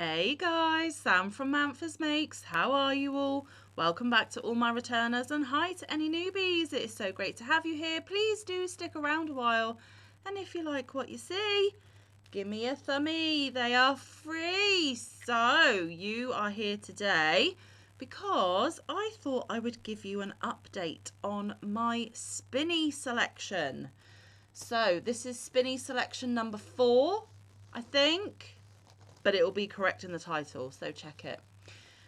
Hey guys, Sam from Manfa's Makes. How are you all? Welcome back to all my returners and hi to any newbies. It is so great to have you here. Please do stick around a while. And if you like what you see, give me a thumbie. They are free. So you are here today because I thought I would give you an update on my Spinny selection. So this is Spinny selection number 4, I think. But it will be correct in the title, so check it.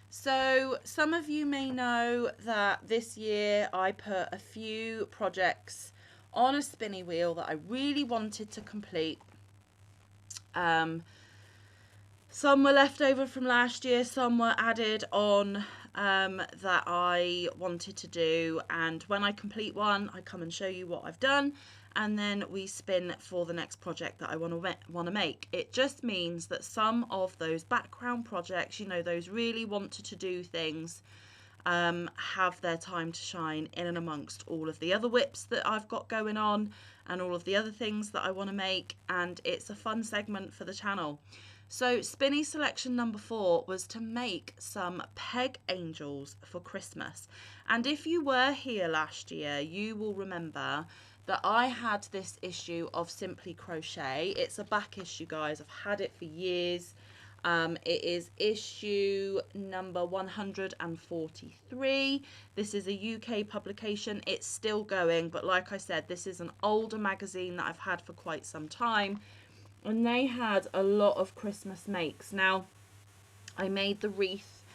So some of you may know that this year I put a few projects on a spinny wheel that I really wanted to complete. Some were left over from last year, some were added on that I wanted to do, and when I complete one I come and show you what I've done, and then we spin for the next project that I want to make. It just means that some of those background projects, you know, those really wanted to do things, have their time to shine in and amongst all of the other whips that I've got going on and all of the other things that I want to make, and it's a fun segment for the channel. So Spinny selection number 4 was to make some peg angels for Christmas. And if you were here last year, you will remember that I had this issue of Simply Crochet. It's a back issue, guys. I've had it for years. It is issue number 143. This is a UK publication. It's still going, but like I said, this is an older magazine that I've had for quite some time. And they had a lot of Christmas makes. Now, I made the wreath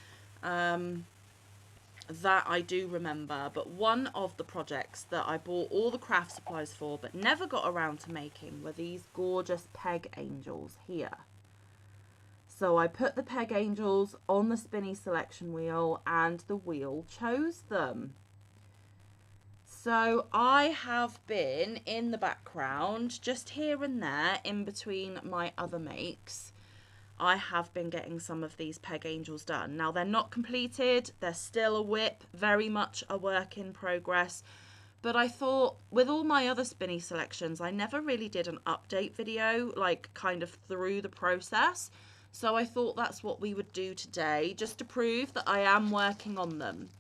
that I do remember, but one of the projects that I bought all the craft supplies for but never got around to making were these gorgeous peg angels here. So I put the peg angels on the Spinny selection wheel and the wheel chose them. So I have been in the background, just here and there in between my other makes, I have been getting some of these peg angels done. Now they're not completed, they're still a whip, very much a work in progress. But I thought with all my other Spinny selections, I never really did an update video, like kind of through the process. So I thought that's what we would do today, just to prove that I am working on them.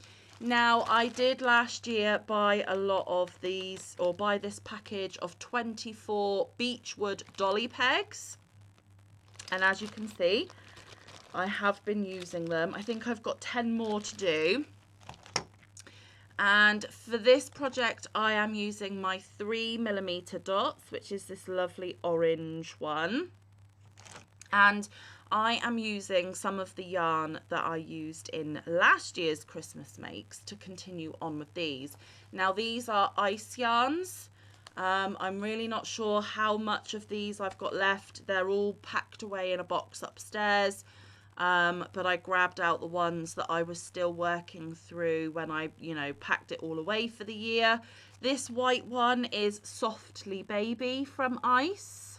Now, I did last year buy a lot of these, or buy this package of 24 Beechwood dolly pegs. And as you can see, I have been using them. I think I've got 10 more to do. And for this project, I am using my 3mm dots, which is this lovely orange one. And I am using some of the yarn that I used in last year's Christmas makes to continue on with these. Now these are ice yarns. I'm really not sure how much of these I've got left. They're all packed away in a box upstairs. But I grabbed out the ones that I was still working through when I, packed it all away for the year. This white one is Softly Baby from Ice.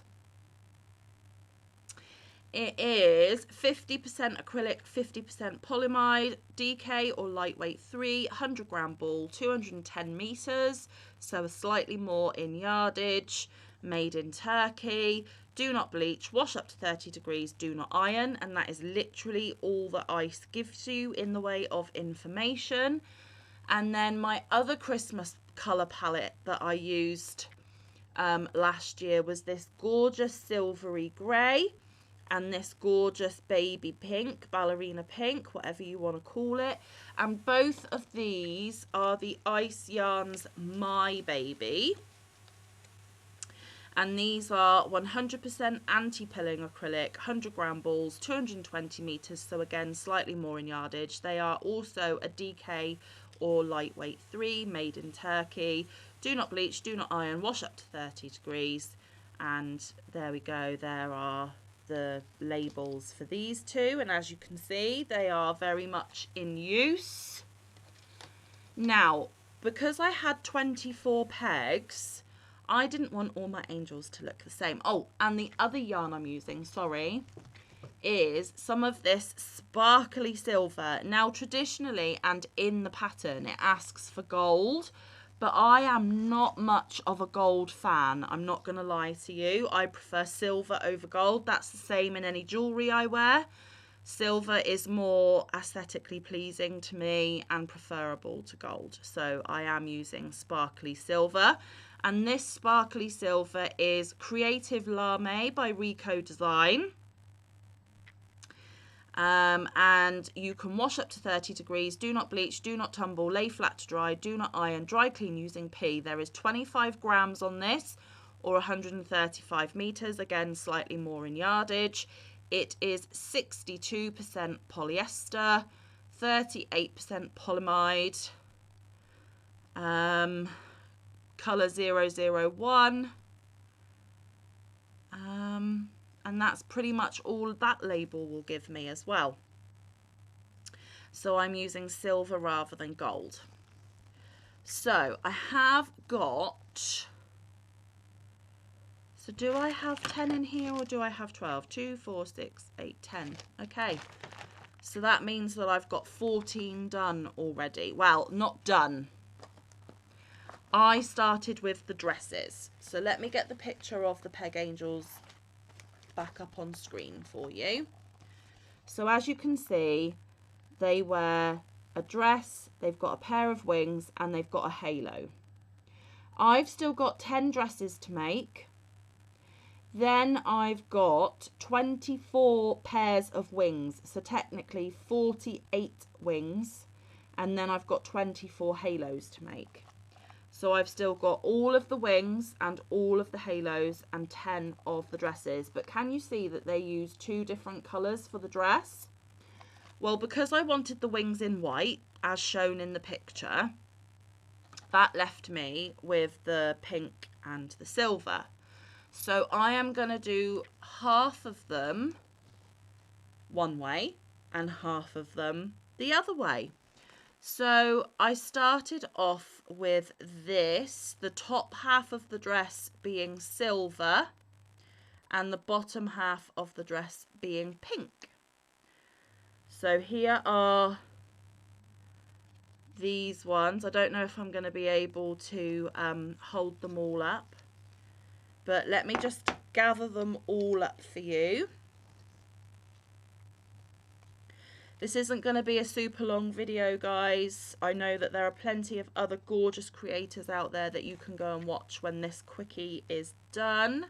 It is 50% acrylic, 50% polyamide, DK or lightweight 3, 100-gram ball, 210 meters, so a slightly more in yardage, made in Turkey. Do not bleach, wash up to 30 degrees, do not iron, and that is literally all that ice gives you in the way of information. And then my other Christmas colour palette that I used last year was this gorgeous silvery grey and this gorgeous baby pink, ballerina pink, whatever you want to call it. And both of these are the Ice Yarns My Baby. And these are 100% anti-pilling acrylic, 100-gram balls, 220 meters, so again, slightly more in yardage. They are also a DK or lightweight 3, made in Turkey. Do not bleach, do not iron, wash up to 30 degrees. And there we go, there are the labels for these two, and as you can see, they are very much in use. Now, because I had 24 pegs, I didn't want all my angels to look the same. Oh, and the other yarn I'm using, sorry, is some of this sparkly silver. Now, traditionally and in the pattern, it asks for gold, but I am not much of a gold fan. I'm not going to lie to you. I prefer silver over gold. That's the same in any jewellery I wear. Silver is more aesthetically pleasing to me and preferable to gold. So I am using sparkly silver. And this sparkly silver is Creative Lame by Rico Design. And you can wash up to 30 degrees, do not bleach, do not tumble, lay flat to dry, do not iron, dry clean using P. There is 25 grams on this, or 135 meters, again slightly more in yardage. It is 62% polyester, 38% polyamide, colour 001, and that's pretty much all that label will give me as well. So I'm using silver rather than gold. So I have got, so do I have 10 in here or do I have 12? 2, 4, 6, 8, 10. Okay, so that means that I've got 14 done already. Well, not done. I started with the dresses. So let me get the picture of the Peg Angels back up on screen for you. So as you can see, they wear a dress, they've got a pair of wings, and they've got a halo. I've still got 10 dresses to make. Then I've got 24 pairs of wings, so technically 48 wings, and then I've got 24 halos to make. So I've still got all of the wings and all of the halos and 10 of the dresses. But can you see that they use 2 different colours for the dress? Well, because I wanted the wings in white, as shown in the picture, that left me with the pink and the silver. So I am going to do half of them one way and half of them the other way. So I started off with this, the top half of the dress being silver and the bottom half of the dress being pink. So here are these ones. I don't know if I'm going to be able to hold them all up, but let me just gather them all up for you. This isn't going to be a super long video, guys. I know that there are plenty of other gorgeous creators out there that you can go and watch when this quickie is done.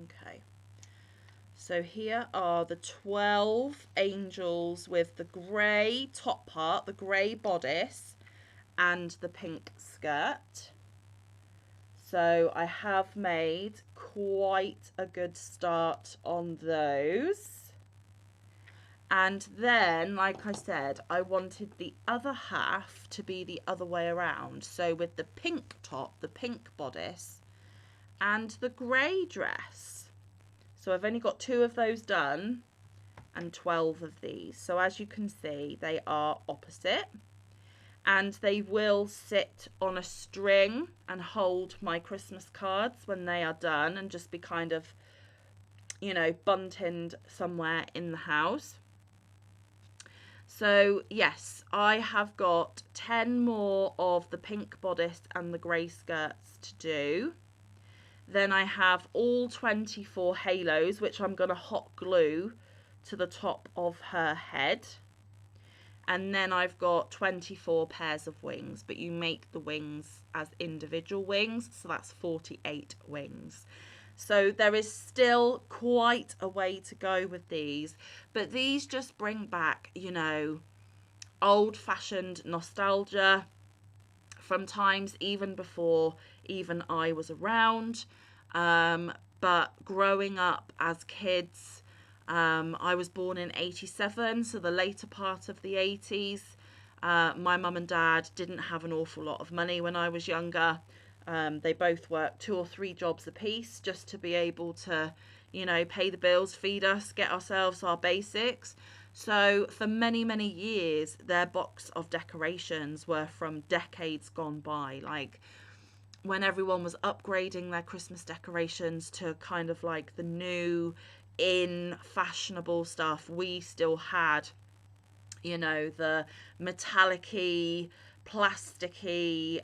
Okay. So here are the 12 angels with the grey top part, the grey bodice, and the pink skirt. So I have made quite a good start on those. And then, like I said, I wanted the other half to be the other way around. So with the pink top, the pink bodice, and the grey dress. So I've only got 2 of those done and 12 of these. So as you can see, they are opposite. And they will sit on a string and hold my Christmas cards when they are done and just be kind of, you know, buntined somewhere in the house. So yes, I have got 10 more of the pink bodice and the grey skirts to do. Then I have all 24 halos, which I'm going to hot glue to the top of her head. And then I've got 24 pairs of wings, but you make the wings as individual wings, so that's 48 wings. So there is still quite a way to go with these, but these just bring back, you know, old-fashioned nostalgia from times even before even I was around. But growing up as kids, I was born in 87, so the later part of the 80s. My mum and dad didn't have an awful lot of money when I was younger. They both worked 2 or 3 jobs apiece just to be able to, you know, pay the bills, feed us, get ourselves our basics. So for many, many years, their box of decorations were from decades gone by. Like when everyone was upgrading their Christmas decorations to kind of like the new in fashionable stuff, we still had, you know, the metallic-y, plasticky,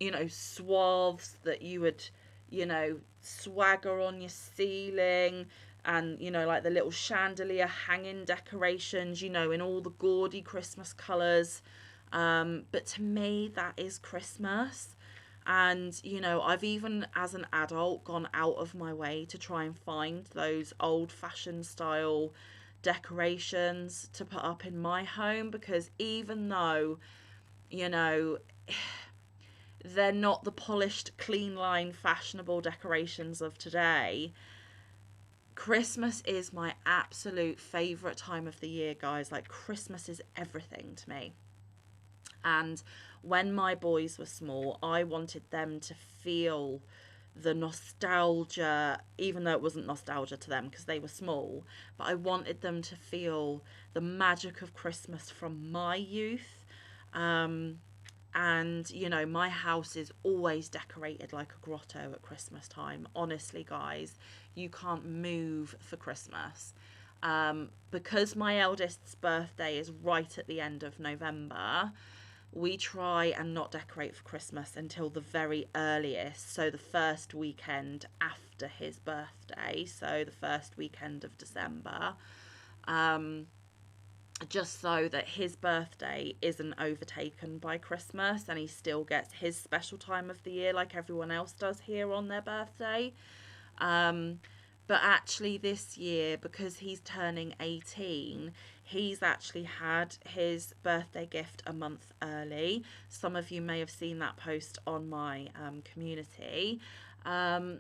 you know, swaths that you would, you know, swagger on your ceiling, and, you know, like the little chandelier hanging decorations, you know, in all the gaudy Christmas colours. But to me, that is Christmas. And, you know, I've even as an adult gone out of my way to try and find those old fashioned style decorations to put up in my home, because even though, you know, they're not the polished, clean line, fashionable decorations of today, Christmas is my absolute favourite time of the year, guys. Like, Christmas is everything to me. And when my boys were small, I wanted them to feel the nostalgia, even though it wasn't nostalgia to them because they were small, but I wanted them to feel the magic of Christmas from my youth. Um, and, you know, my house is always decorated like a grotto at Christmas time. Honestly, guys, you can't move for Christmas. Because my eldest's birthday is right at the end of November, we try and not decorate for Christmas until the very earliest. So the first weekend after his birthday, so the first weekend of December. Um, just so that his birthday isn't overtaken by Christmas and he still gets his special time of the year like everyone else does here on their birthday. Um, but actually, this year, because he's turning 18, he's actually had his birthday gift a month early. Some of you may have seen that post on my community. Um,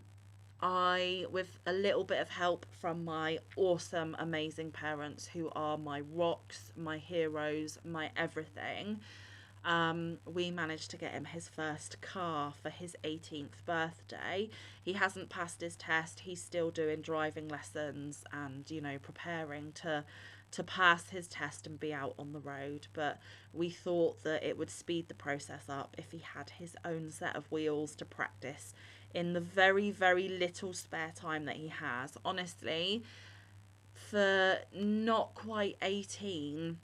with a little bit of help from my awesome, amazing parents who are my rocks, my heroes, my everything, we managed to get him his first car for his 18th birthday. He hasn't passed his test. He's still doing driving lessons and, you know, preparing to pass his test and be out on the road. But we thought that it would speed the process up if he had his own set of wheels to practice in the very, very little spare time that he has. Honestly, for not quite 18,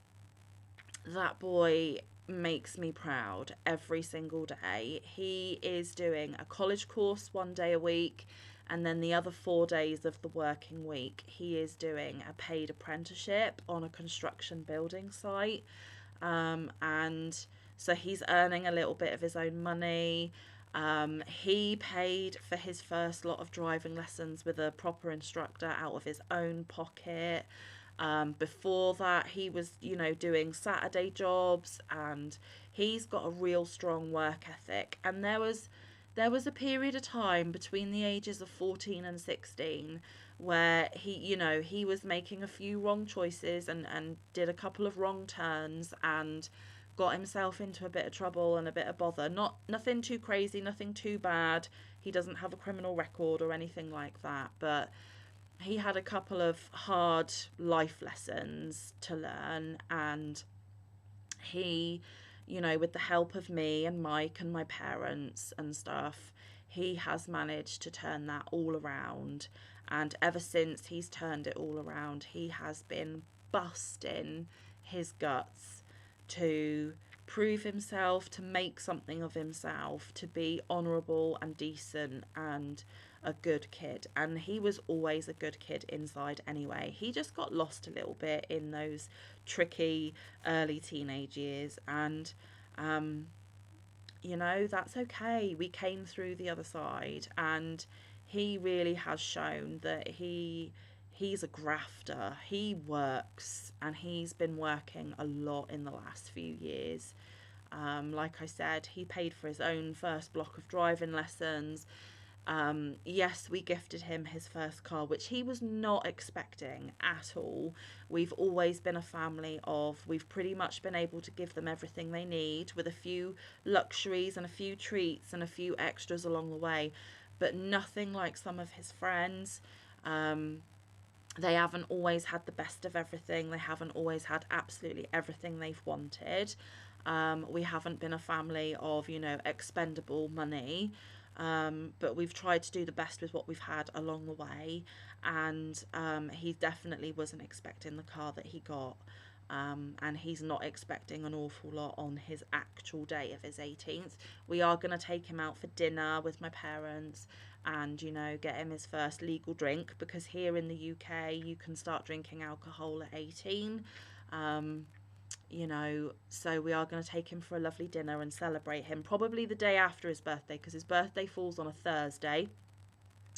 that boy makes me proud every single day. He is doing a college course 1 day a week, and then the other 4 days of the working week, he is doing a paid apprenticeship on a construction building site. And so he's earning a little bit of his own money. He paid for his first lot of driving lessons with a proper instructor out of his own pocket. Before that, he was, you know, doing Saturday jobs, and he's got a real strong work ethic. And there was a period of time between the ages of 14 and 16 where he, you know, he was making a few wrong choices and did a couple of wrong turns and got himself into a bit of trouble and a bit of bother. Nothing too crazy, nothing too bad. He doesn't have a criminal record or anything like that, but he had a couple of hard life lessons to learn, and he, you know, with the help of me and Mike and my parents and stuff, he has managed to turn that all around. And ever since he's turned it all around, he has been busting his guts to prove himself, to make something of himself, to be honourable and decent and a good kid. And he was always a good kid inside anyway. He just got lost a little bit in those tricky early teenage years, and you know, that's okay. We came through the other side, and he really has shown that he's a grafter. He works, and he's been working a lot in the last few years. Like I said, he paid for his own first block of driving lessons. Yes, we gifted him his first car, which he was not expecting at all. We've always been a family of, we've pretty much been able to give them everything they need, with a few luxuries and a few treats and a few extras along the way, but nothing like some of his friends. They haven't always had the best of everything. They haven't always had absolutely everything they've wanted. We haven't been a family of, you know, expendable money. but we've tried to do the best with what we've had along the way. And he definitely wasn't expecting the car that he got. And he's not expecting an awful lot on his actual day of his 18th. We are going to take him out for dinner with my parents and, you know, get him his first legal drink, because here in the UK you can start drinking alcohol at 18. You know, so we are going to take him for a lovely dinner and celebrate him probably the day after his birthday, because his birthday falls on a Thursday,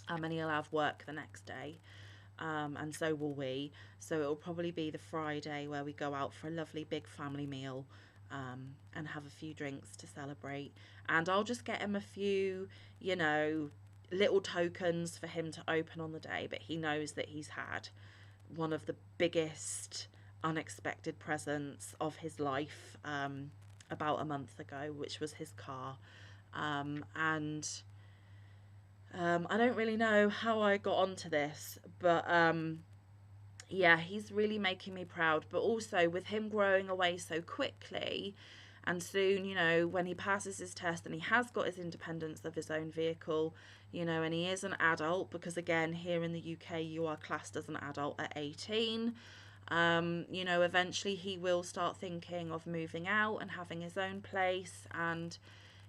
and he'll have work the next day. And so will we. So it'll probably be the Friday where we go out for a lovely big family meal, and have a few drinks to celebrate. And I'll just get him a few, you know, little tokens for him to open on the day. But he knows that he's had one of the biggest unexpected presents of his life, about a month ago, which was his car. And I don't really know how I got onto this, but yeah, he's really making me proud. But also with him growing away so quickly, and soon, you know, when he passes his test and he has got his independence of his own vehicle, you know, and he is an adult, because again, here in the UK, you are classed as an adult at 18. You know, eventually he will start thinking of moving out and having his own place and,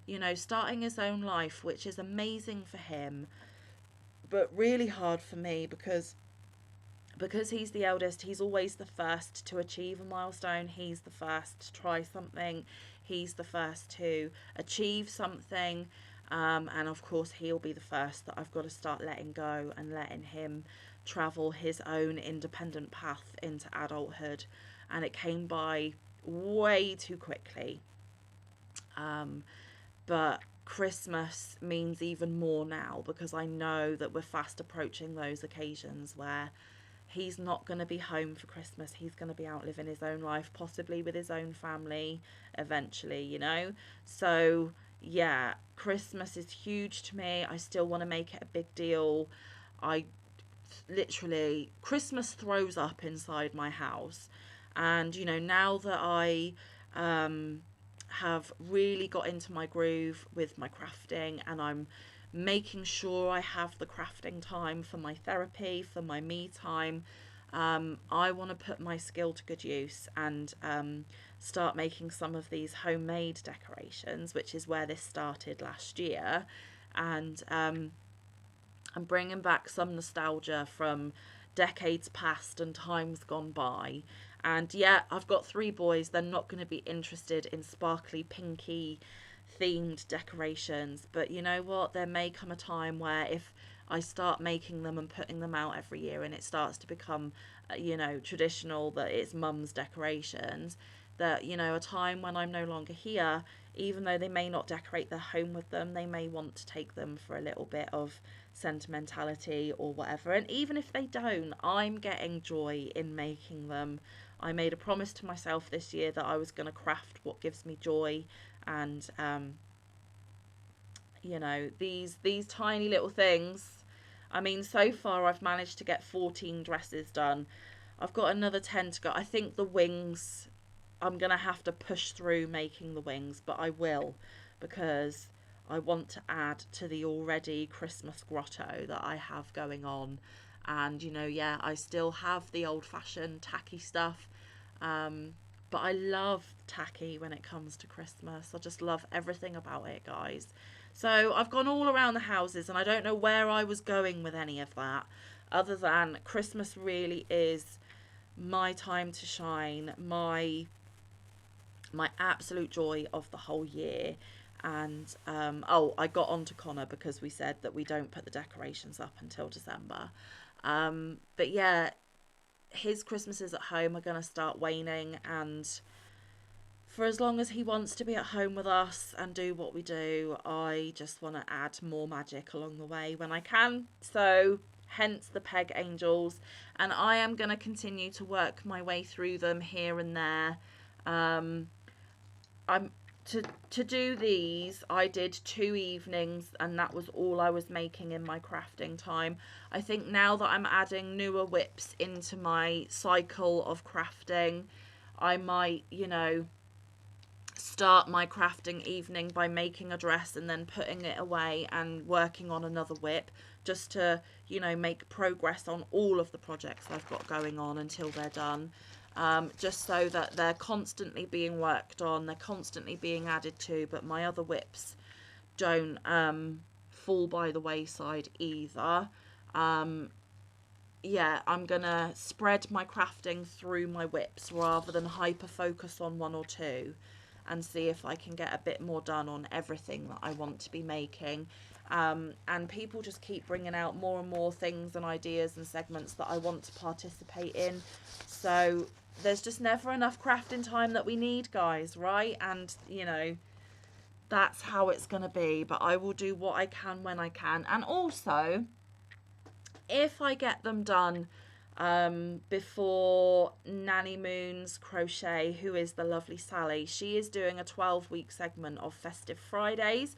you know, starting his own life, which is amazing for him, but really hard for me, because he's the eldest, he's always the first to achieve a milestone. He's the first to try something. He's the first to achieve something. And of course, he'll be the first that I've got to start letting go and letting him travel his own independent path into adulthood. And it came by way too quickly. But Christmas means even more now, because I know that we're fast approaching those occasions where he's not going to be home for Christmas. He's going to be out living his own life, possibly with his own family eventually, you know. So yeah, Christmas is huge to me. I still want to make it a big deal. I literally, Christmas throws up inside my house. And, you know, now that I have really got into my groove with my crafting, and I'm making sure I have the crafting time for my therapy, for my me time, I want to put my skill to good use and start making some of these homemade decorations, which is where this started last year. And I'm bringing back some nostalgia from decades past and times gone by. And yeah, I've got 3 boys. They're not going to be interested in sparkly, pinky themed decorations. But you know what? There may come a time where if I start making them and putting them out every year, and it starts to become, you know, traditional that it's mum's decorations, that, you know, a time when I'm no longer here, even though they may not decorate their home with them, they may want to take them for a little bit of sentimentality or whatever. And even if they don't, I'm getting joy in making them. I made a promise to myself this year that I was going to craft what gives me joy. And you know, these tiny little things, I mean, so far I've managed to get 14 dresses done. I've got another 10 to go. I think the wings, I'm going to have to push through making the wings, but I will, because I want to add to the already Christmas grotto that I have going on. And, you know, yeah, I still have the old-fashioned tacky stuff, but I love tacky when it comes to Christmas. I just love everything about it, guys. So I've gone all around the houses, and I don't know where I was going with any of that, other than Christmas really is my time to shine, my absolute joy of the whole year. And oh, I got on to Connor because we said that we don't put the decorations up until December. But yeah, his Christmases at home are going to start waning, and for as long as he wants to be at home with us and do what we do, I just want to add more magic along the way when I can. So hence the peg angels, and I am going to continue to work my way through them here and there. I'm to do these, I did 2 evenings, and that was all I was making in my crafting time. I think now that I'm adding newer whips into my cycle of crafting, I might, you know, start my crafting evening by making a dress and then putting it away and working on another whip, just to, you know, make progress on all of the projects I've got going on until they're done. Just so that they're constantly being worked on, they're constantly being added to, but my other whips don't fall by the wayside either. Yeah, I'm gonna spread my crafting through my whips rather than hyper focus on one or two, and see if I can get a bit more done on everything that I want to be making. And people just keep bringing out more and more things and ideas and segments that I want to participate in. So there's just never enough crafting time that we need, guys, right? And, you know, that's how it's going to be. But I will do what I can when I can. And also, if I get them done before Nanny Moon's Crochet, who is the lovely Sally, she is doing a 12-week segment of Festive Fridays.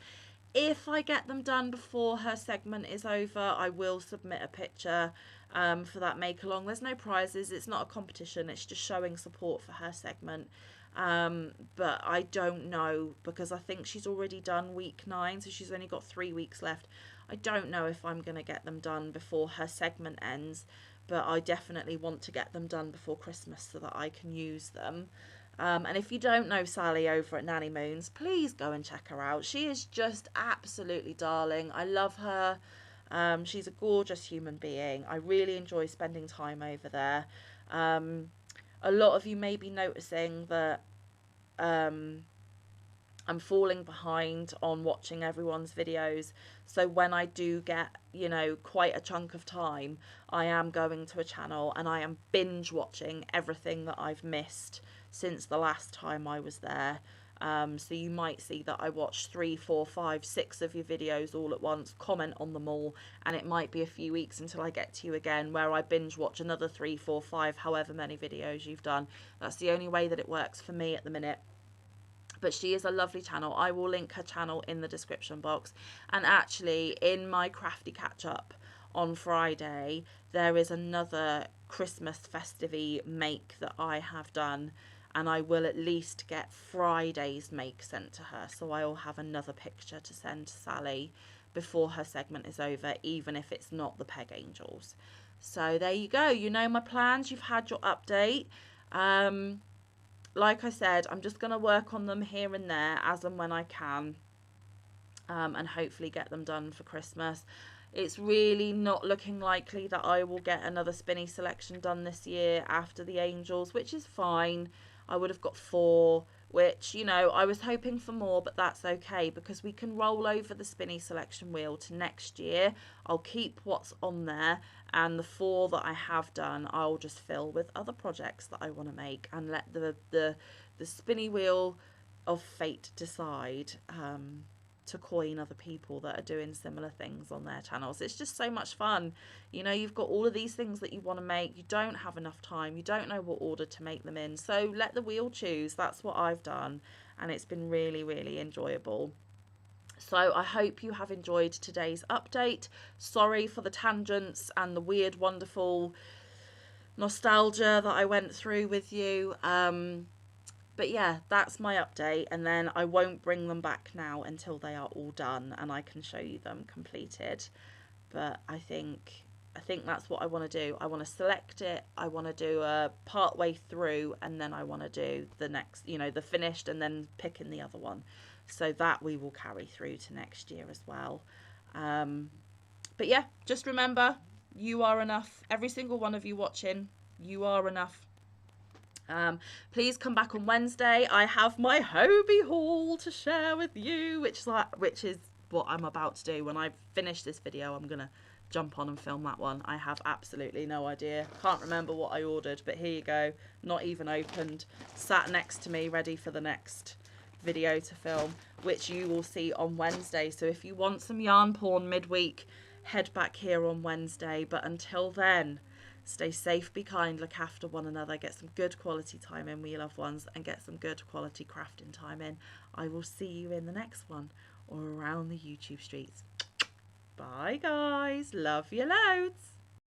If I get them done before her segment is over, I will submit a picture for that make along. There's no prizes, it's not a competition, it's just showing support for her segment. But I don't know, because I think she's already done week 9, so she's only got 3 weeks left. I don't know if I'm going to get them done before her segment ends, but I definitely want to get them done before Christmas so that I can use them. And if you don't know Sally over at Nanny Moon's, please go and check her out. She is just absolutely darling. I love her. She's a gorgeous human being. I really enjoy spending time over there. A lot of you may be noticing that I'm falling behind on watching everyone's videos. So when I do get, you know, quite a chunk of time, I am going to a channel and I am binge watching everything that I've missed since the last time I was there. So you might see that I watch 3, 4, 5, 6 of your videos all at once, comment on them all, and it might be a few weeks until I get to you again, where I binge watch another 3, 4, 5, however many videos you've done. That's the only way that it works for me at the minute. But she is a lovely channel. I will link her channel in the description box. And actually, in my crafty catch up on Friday, there is another Christmas festive-y make that I have done, and I will at least get Friday's make sent to her, so I will have another picture to send to Sally before her segment is over, even if it's not the Peg Angels. So there you go. You know my plans. You've had your update. Like I said, I'm just going to work on them here and there as and when I can, and hopefully get them done for Christmas. It's really not looking likely that I will get another Spinny selection done this year after the Angels, which is fine. I would have got 4, which, you know, I was hoping for more, but that's okay, because we can roll over the Spinny selection wheel to next year. I'll keep what's on there, and the 4 that I have done, I'll just fill with other projects that I want to make, and let the Spinny wheel of fate decide to coin other people that are doing similar things on their channels. It's just so much fun. You know, you've got all of these things that you want to make, you don't have enough time, you don't know what order to make them in, so let the wheel choose. That's what I've done, and it's been really, really enjoyable. So I hope you have enjoyed today's update. Sorry for the tangents and the weird, wonderful nostalgia that I went through with you. But yeah, that's my update, and then I won't bring them back now until they are all done and I can show you them completed. But I think that's what I want to do. I want to select it, I want to do a part way through, and then I want to do the next, you know, the finished, and then pick in the other one. So that we will carry through to next year as well. But yeah, just remember, you are enough. Every single one of you watching, you are enough. Please come back on Wednesday. I have my Hobie haul to share with you, which is what I'm about to do. When I finish this video, I'm gonna jump on and film that one. I have absolutely no idea. Can't remember what I ordered, but here you go. Not even opened. Sat next to me, ready for the next video to film, which you will see on Wednesday. So if you want some yarn porn midweek, head back here on Wednesday. But until then, stay safe, be kind, look after one another, get some good quality time in with your loved ones, and get some good quality crafting time in. I will see you in the next one, or around the YouTube streets. Bye guys, love you loads.